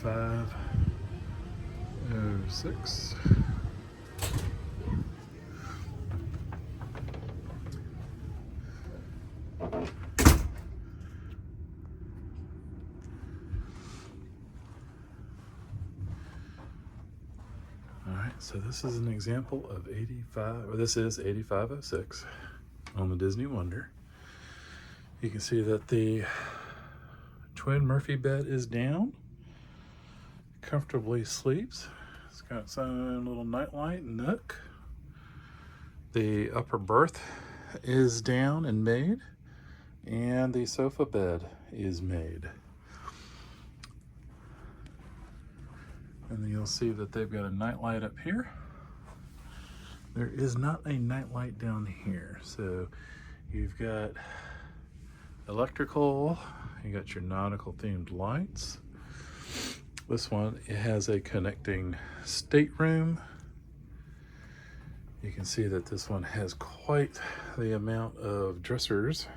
8506. So this is an example of 8506 on the Disney Wonder. You can see that the twin Murphy bed is down, comfortably sleeps. It's got its own little nightlight nook. The upper berth is down and made, and the sofa bed is made. And then you'll see that they've got a nightlight up here. There is not a nightlight down here. So you've got electrical, you got your nautical themed lights. This one, it has a connecting stateroom. You can see that this one has quite the amount of dressers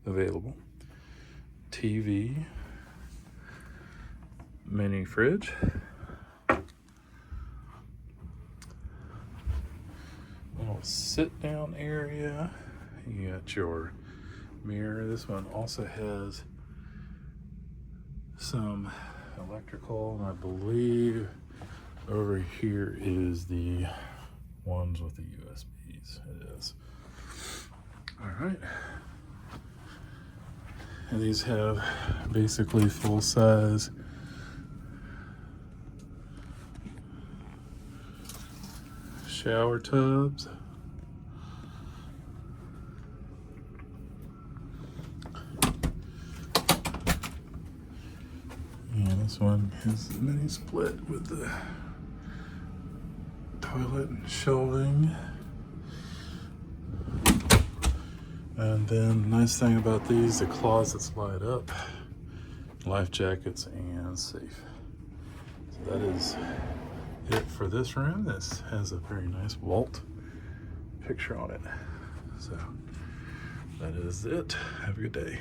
available. TV, mini fridge. Little sit down area. You got your mirror. This one also has some electrical, and I believe over here is the ones with the USBs. It is. All right. And these have basically full size shower tubs. And this one has the mini split with the toilet and shelving. And then nice thing about these, the closets light up, life jackets and safe. So that is it for this room. This has a very nice Walt picture on it. So that is it. Have a good day.